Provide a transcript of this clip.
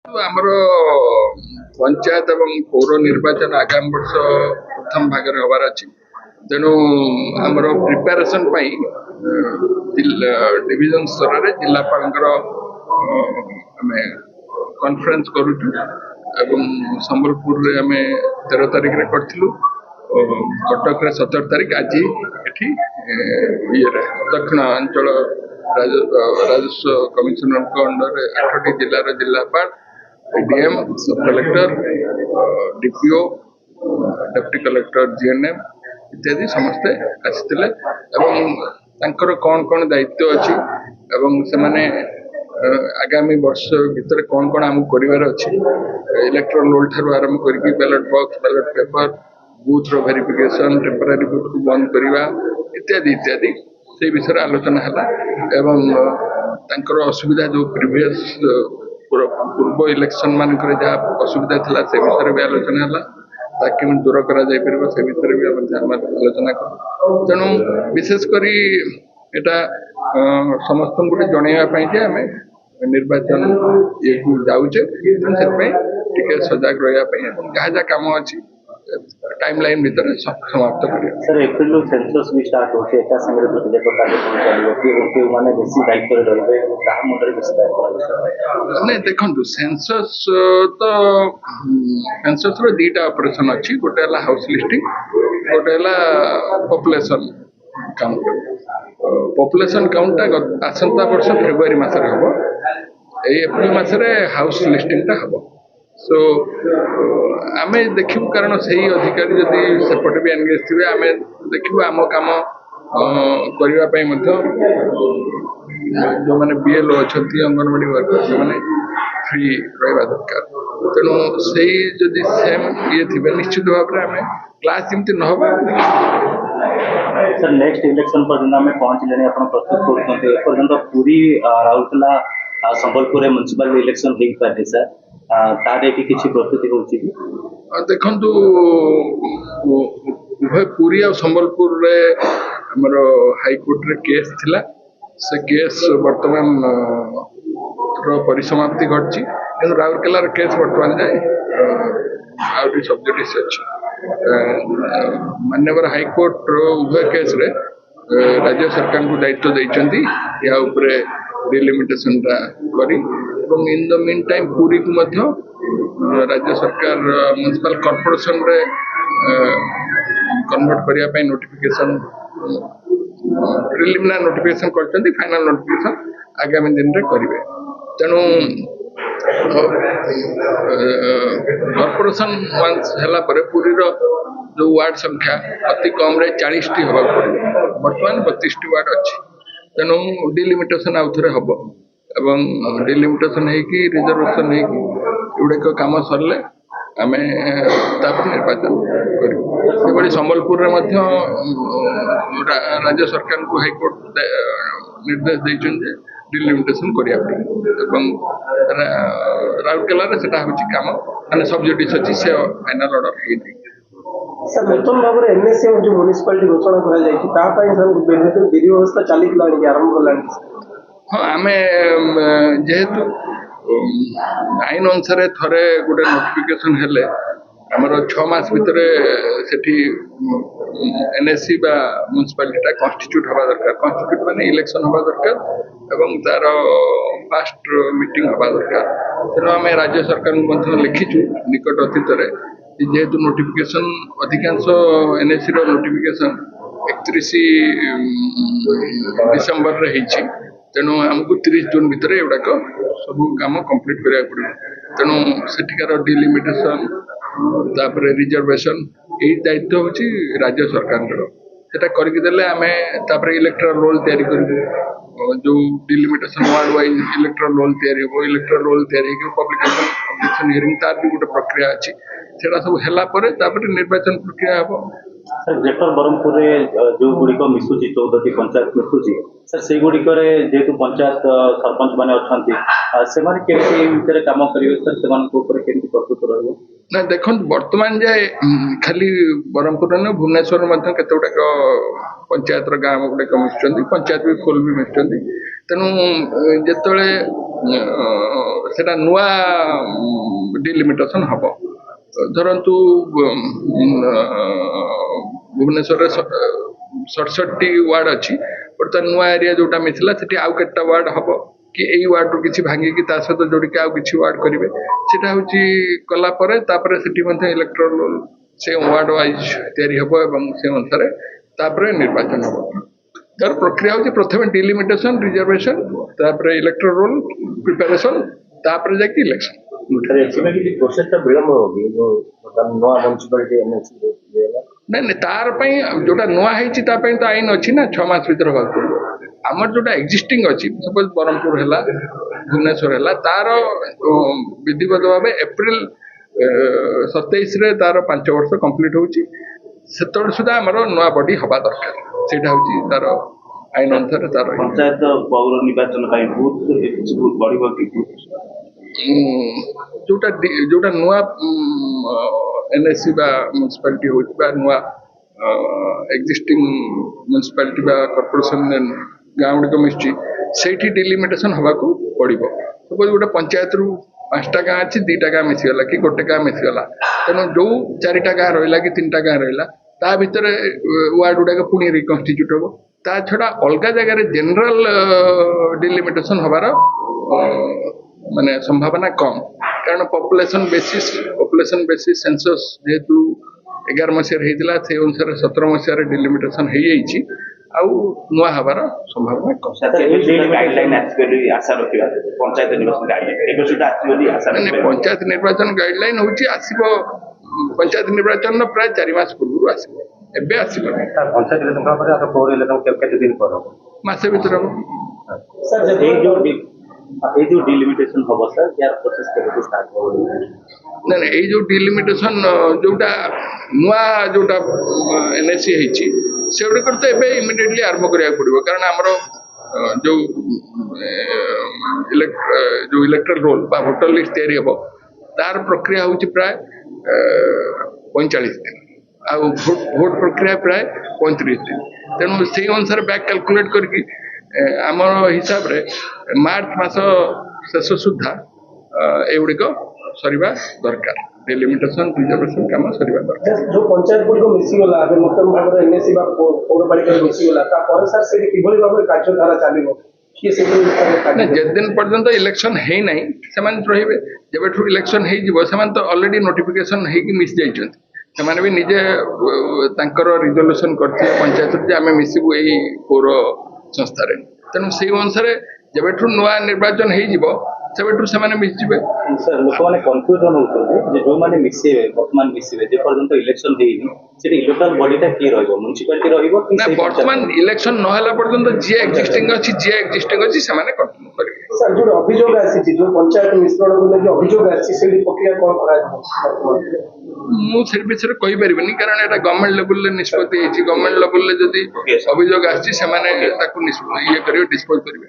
ଆମର ପଞ୍ଚାୟତ ଏବଂ ପୌର ନିର୍ବାଚନ ଆଗାମୀ ବର୍ଷ ପ୍ରଥମ ଭାଗରେ ହବାର ଅଛି। ତେଣୁ ଆମର ପ୍ରିପାରେସନ୍ ପାଇଁ ଡିଭିଜନ ସ୍ତରରେ ଜିଲ୍ଲାପାଳଙ୍କର ଆମେ କନଫରେନ୍ସ କରୁଛୁ ଏବଂ ସମ୍ବଲପୁରରେ ଆମେ 13 ତାରିଖରେ କରିଥିଲୁ, କଟକରେ 17 ତାରିଖ, ଆଜି ଏଠି ଇଏରେ ଦକ୍ଷିଣ ଅଞ୍ଚଳ ରାଜସ୍ୱ କମିଶନରଙ୍କ ଅଣ୍ଡରରେ 8ଟି ଜିଲ୍ଲାର ଜିଲ୍ଲାପାଳ, डीएम, सब collector, DPO, deputy collector, GNM इत्यादि समस्ते आसिथिले एवं तांकर कौन कौन दायित्व अच्छी एवं से माने आगामी वर्ष भितर कौन कौन आम कर इलेक्ट्रोल रोल ठार आरंभ करके ballot box, ballot paper, booth रो वेरिफिकेशन, टेम्पररी बूथ को बंद करवा इत्यादि इत्यादि से विषय आलोचना है एवं तांकर असुविधा जो प्रीवियस पूर्व इलेक्शन मानक जहाँ असुविधा था से विषय भी आलोचना है ताकि दूर कर से विषय भी आलोचना कर तेणु विशेषकर यहाँ समस्त गोटे जनवाई आम निर्वाचन ये जाऊे टे सजग रहा जहाँ जहाँ कम अच्छी टाइम लाइन भीतर समाप्त करिया। सर एप्रिल सेंसस भी स्टार्ट होचे एका संगे प्रतिजक कार्यक्रम चलिबो कि माने बेसी दायित्व रहबे ताहा मोटर बेसी दायित्व नै देखंतु सेंसस तो सेंसस रो दीटा ऑपरेशन अछि, गोटे हला हाउस लिस्टिंग, गोटे हला पॉपुलेशन काउंट। पॉपुलेशन काउंट आसंता वर्ष फेब्रुआरी मासरे हबो, ए एप्रिल मासरे हाउस लिस्टिंग ता हबो। सो आम देखू कारण से ही अधिकारी जदि सेपटे भी एनगेज थे आम देखू आम कम करने जो मैंने बीएलओ अच्छा अंगनवाड़ी वर्कर से मैंने फ्री रहा दरकार तेणु से जदि सेम ये थी निश्चित भाव में आम क्लास जमी न सर नेक्स्ट इलेक्शन पर्यटन आम पहुँचले प्रस्तुत करते पूरी राउरकेला संबलपुर म्युनिसिपल इलेक्शन हो पारे सर तार किसी प्रस्तुति होची देखंतु उभय पुरी और संबलपुर रे हमर हाईकोर्ट रे केस थिला से केस वर्तमान रो परिसमाप्ति घटची किंतु राउरकेला रे केस वर्तमान जाए आउटी सब्जेक्टिस अछि। माननीय हाईकोर्ट रो उभय केस रे राज्य सरकार को दायित्व दैछंती या ऊपर डिलिमिटेशन टा करी এবং इन द मीन टाइम पूरी को मध्य राज्य सरकार म्युनिसिपल कॉर्पोरेशन रे कन्वर्ट करिया पय नोटिफिकेशन प्रिलिमिनरी नोटिफिकेशन करछंती, फाइनल नोटिफिकेशन आगामी दिन रे करिवे। तेणु कॉर्पोरेशन वंस हला परे पूरी रो जो वार्ड संख्या अति कम रे 40 टी होबा पड़े, वर्तमान 32 टी वार्ड अछि। तेणु डिलिमिटेशन आउथरे हबो एवं डिलिमिटेशन होगी रिजर्वेशन होगी कम सरले आम निर्वाचन कर संबलपुर राज्य सरकार को हाईकोर्ट निर्देश देते डिलिमिटेशन करने राउरकेला से कम माने सब्जेक्टिस अच्छी से फाइनल ऑर्डर है। सर नूतन भाव में एनएससी जो म्युनिसिपालिटी घोषणा विधि व्यवस्था चली आरंभ कला हाँ आम जेहेतु आईन अनुसार थरे गोटे नोटिफिकेशन हेले आमर 6 मास भितर सेठी एनएससी बा म्युनिसिपालिटी कन्स्टिट्यूट हवा दरकार, कन्स्टिट्यूट माने इलेक्शन हवा दरकार एवं तार फास्ट मीटिंग हवा दरकार। तेणु आम राज्य सरकार को लिखिचु निकट अतीत जेहेतु नोटिफिकेशन अधिकांश एनएससी रो नोटिफिकेशन 31 डिसेम्बर रे होईची, तेणु आमको 30 जून भितर एगुड़ाक सब कम कंप्लीट करा पड़ो। तेणु सेठिकार डिलिमिटेशन तापर रिजर्वेशन यही दायित्व होची राज्य सरकार सेटा करके देले आमे तापर इलेक्टोरल रोल तैयारी करू, जो delimitation ward wise electoral roll तैयारी हो, इलेक्टोरल रोल तैयारी हो, पब्लिकेशन ऑब्जेक्शन हियरिंग तार भी गोटे प्रक्रिया अच्छी सेटा सब हैला परे तापर निर्वाचन प्रक्रिया हो। सर ग्रेटर ब्रह्मपुर जो गुड़िक मिसुची 14टी पंचायत मिसुची सर से गुड़िक जेहेतु पंचायत सरपंच मैंने अच्छा से कम करेंगे सर से प्रस्तुत रहा ना देखो बर्तमान जाए खाली ब्रह्मपुर न भुवनेश्वर केत गुड़ाक पंचायत गाँव गुड़ाक मिशुं, पंचायत भी फुल भी मिशुं। तेणु जिते ସେଟା ନୂଆ ଡିଲିମିଟେସନ ହବ। ଧରନ୍ତୁ ଭୁବନେଶ୍ୱରରେ 67ଟି ୱାର୍ଡ ଅଛି, ବର୍ତ୍ତମାନ ନୂଆ ଏରିଆ ଯୋଉଟା ମିଶିଲା ସେଠି ଆଉ କେତେଟା ୱାର୍ଡ ହବ କି ଏଇ ୱାର୍ଡରୁ କିଛି ଭାଙ୍ଗିକି ତା ସହିତ ଯୋଡ଼ିକି ଆଉ କିଛି ୱାର୍ଡ କରିବେ, ସେଟା ହଉଛି କଲା ପରେ ତାପରେ ସେଠି ମଧ୍ୟ ଇଲେକ୍ଟ୍ରାଲ ରୋଲ ସେ ୱାର୍ଡ ୱାଇଜ ତିଆରି ହବ ଏବଂ ସେ ଅନୁସାରେ ତାପରେ ନିର୍ବାଚନ ହବ। ତାର ପ୍ରକ୍ରିୟା ହଉଛି ପ୍ରଥମେ ଡିଲିମିଟେସନ ରିଜର୍ଭେସନ, ତାପରେ ଇଲେକ୍ଟ୍ରାଲ ରୋଲ ପ୍ରିପାରେସନ, ତାପରେ ଯାଇକି ଇଲେକ୍ସନ। इसमें किसी प्रोसेस का विलम्ब होगी जो मतलब नवा म्युनिसिपालिटी एमएससी जो ହେଲା ନାଇଁ ନାଇଁ ତାର ପାଇଁ ଯୋଉଟା ନୂଆ ହେଇଛି ତା ପାଇଁ ତ ଆଇନ ଅଛି ନା 6 ମାସ ଭିତରେ ହବାକୁ ପଡ଼ିବ। ଆମର ଯୋଉଟା ଏକ୍ଜିଷ୍ଟିଂ ଅଛି ସପୋଜ ବ୍ରହ୍ମପୁର ହେଲା ଭୁବନେଶ୍ୱର ହେଲା ତାର ବିଧିବଦ୍ଧ ଭାବେ ଏପ୍ରିଲ 27ରେ ତାର 5 ବର୍ଷ କମ୍ପ୍ଲିଟ ହଉଛି। ସେତେବେଳେ ସୁଦ୍ଧା ଆମର ନୂଆ ବଡି ହବା ଦରକାର, ସେଇଟା ହଉଛି ତାର ଆଇନ ଅନୁସାରେ ତାର ପଞ୍ଚାୟତ ପୌର ନିର୍ବାଚନ ପାଇଁ ବୁଥ ବଢିବ କି ଯୋଉଟା ନୂଆ ଏନ୍ଏସି ବା ମ୍ୟୁନିସିପାଲିଟି ହଉଛି ବା ନୂଆ ଏକ୍ଜିଷ୍ଟିଂ ମ୍ୟୁନିସିପାଲିଟି ବା କର୍ପୋରେସନ ଗାଁ ଗୁଡ଼ିକ ମିଶୁଛି ସେଇଠି ଡିଲିମିଟେସନ ହବାକୁ ପଡ଼ିବ। ସପୋଜ ଗୋଟେ ପଞ୍ଚାୟତରୁ 5ଟା ଗାଁ ଅଛି, 2ଟା ଗାଁ ମିଶିଗଲା କି ଗୋଟେ ଗାଁ ମିଶିଗଲା, ତେଣୁ ଯୋଉ 4ଟା ଗାଁ ରହିଲା କି 3ଟା ଗାଁ ରହିଲା ତା ଭିତରେ ୱାର୍ଡ ଗୁଡାକ ପୁଣି ରିକନଷ୍ଟିଚ୍ୟୁଟ ହବ। ତା ଛଡା ଅଲଗା ଜାଗାରେ ଜେନେରାଲ ଡିଲିମିଟେସନ ହବାର ମାନେ ସମ୍ଭାବନା କମ, କାରଣ ପପୁଲେସନ ବେସିସ୍ ସେନ୍ସସ୍ ଯେହେତୁ 11 ମସିହାରେ ହେଇଥିଲା ସେଇ ଅନୁସାରେ 17 ମସିହାରେ ଡିଲିମିଟେସନ ହେଇଯାଇଛି, ଆଉ ନୂଆ ହବାର ସମ୍ଭାବନା କମ। ଗାଇଡଲାଇନ ଆସିବ ବୋଲି ଆଶା ରଖିବା ପଞ୍ଚାୟତ ନିର୍ବାଚନ ଗାଇଡଲାଇନ ଏବେ ସୁଦ୍ଧା ଆସିବ ବୋଲି ଆଶା ରଖିବା। ପଞ୍ଚାୟତ ନିର୍ବାଚନ ଗାଇଡଲାଇନ ହଉଛି ଆସିବ, ପଞ୍ଚାୟତ ନିର୍ବାଚନ ପ୍ରାୟ 4 ମାସ ପୂର୍ବରୁ ଆସିବ, ଏବେ ଆସିବନି। ପଞ୍ଚାୟତ ଇଲେକ୍ସନ ପରେ ଆଉ ପୌର ଇଲେକ୍ସନ କେତେ ଦିନ ପରେ ହବ? ମାସେ ଭିତରେ ହବ। ସାର୍ এই ଯୋଉ ଡିଲିମିଟେସନ ହବ ସାର୍ यार ପ୍ରୋସେସ କେବେ ଷ୍ଟାର୍ଟ ହବ? ନାଇଁ ଏଇ ଯୋଉ ଡିଲିମିଟେସନ ଯୋଉଟା ନୂଆ ଯୋଉଟା ଏନ୍ଏସି ହେଇଛି ସେଗୁଡିକର ତ ଏବେ ଇମିଡିଏଟଲି ଆରମ୍ଭ କରିବାକୁ ପଡିବ, କାରଣ ଆମର ଯୋଉ ଇଲେକ୍ଟ୍ରାଲ ରୋଲ ବା ଭୋଟର ଲିଷ୍ଟ ତିଆରି ହବ ତାର ପ୍ରକ୍ରିୟା ହଉଛି ପ୍ରାୟ 45 ଦିନ, ଆଉ ଭୋଟ ପ୍ରକ୍ରିୟା ପ୍ରାୟ 35 ଦିନ। ତେଣୁ ସେଇ ଅନୁସାରେ ବ୍ୟାକ୍ କାଲକୁଲେଟ କରିକି ଆମର ହିସାବରେ ମାର୍ଚ୍ଚ ମାସ ଶେଷ ସୁଦ୍ଧା ଏଗୁଡିକ ସରିବା ଦରକାର, ଡିଲିମିଟେସନ ରିଜର୍ଭେସନ କାମ ସରିବା ଦରକାର। ଯୋଉ ପଞ୍ଚାୟତ ଗୁଡ଼ିକ ମିଶିଗଲା ଏବେ ନୂତନ ଭାବରେ ଏନ୍ଏସି ବା ପୌରପାଳିକାରେ ମିଶିଗଲା ତାପରେ ସାର୍ ସେଠି କିଭଳି ଭାବରେ କାର୍ଯ୍ୟଧାରା ଚାଲିବ? କିଏ ସେଠି ନା ଯେଦିନ ପର୍ଯ୍ୟନ୍ତ ଇଲେକ୍ସନ ହେଇନାହିଁ ସେମାନେ ରହିବେ, ଯେବେଠୁ ଇଲେକ୍ସନ ହେଇଯିବ ସେମାନେ ତ ଅଲରେଡି ନୋଟିଫିକେସନ ହେଇକି ମିଶି ଯାଇଛନ୍ତି, ସେମାନେ ବି ନିଜେ ତାଙ୍କର ରିଜଲ୍ୟୁସନ କରିଥିଲେ ପଞ୍ଚାୟତରେ ଯେ ଆମେ ମିଶିବୁ ଏଇ ପୌର ସଂସ୍ଥାରେ, ତେଣୁ ସେଇ ଅନୁସାରେ ଯେବେଠୁ ନୂଆ ନିର୍ବାଚନ ହେଇଯିବ ସେବେଠୁ ସେମାନେ ମିଶିଯିବେ। ସାର୍ ଲୋକମାନେ କନଫ୍ୟୁଜନ ହଉଛନ୍ତି ଯେ ଯୋଉମାନେ ମିଶିବେ ବର୍ତ୍ତମାନ ମିଶିବେ ଯେ ପର୍ଯ୍ୟନ୍ତ ଇଲେକ୍ସନ ହେଇନି ସେଠି ଇଲେକ୍ଟ୍ରାଲ ବଡିଟା କିଏ ରହିବ, ମ୍ୟୁନିସିପାଲିଟି ରହିବ କି ନା ବର୍ତ୍ତମାନ ଇଲେକ୍ସନ ନହେଲା ପର୍ଯ୍ୟନ୍ତ ଯିଏ ଏକ୍ଜିଷ୍ଟିଂ ଅଛି ସେମାନେ କଣ୍ଟିନ୍ୟୁ କରିବେ। ସାର୍ ଯୋଉ ଅଭିଯୋଗ ଆସିଛି ଯୋଉ ପଞ୍ଚାୟତ ମିଶ୍ରଣକୁ ନେଇକି ଅଭିଯୋଗ ଆସିଛି ସେଇଠି ପ୍ରକ୍ରିୟା କଣ କରାଯିବ? ମୁଁ ସେ ବିଷୟରେ କହିପାରିବିନି, କାରଣ ଏଟା ଗଭର୍ଣ୍ଣମେଣ୍ଟ ଲେବୁଲରେ ନିଷ୍ପତ୍ତି ହେଇଛି। ଗଭର୍ଣ୍ଣମେଣ୍ଟ ଲେବୁଲରେ ଯଦି ଅଭିଯୋଗ ଆସିଛି ସେମାନେ ତାକୁ ଇଏ କରିବେ, ଡିସ୍ପୋଜ କରିବେ।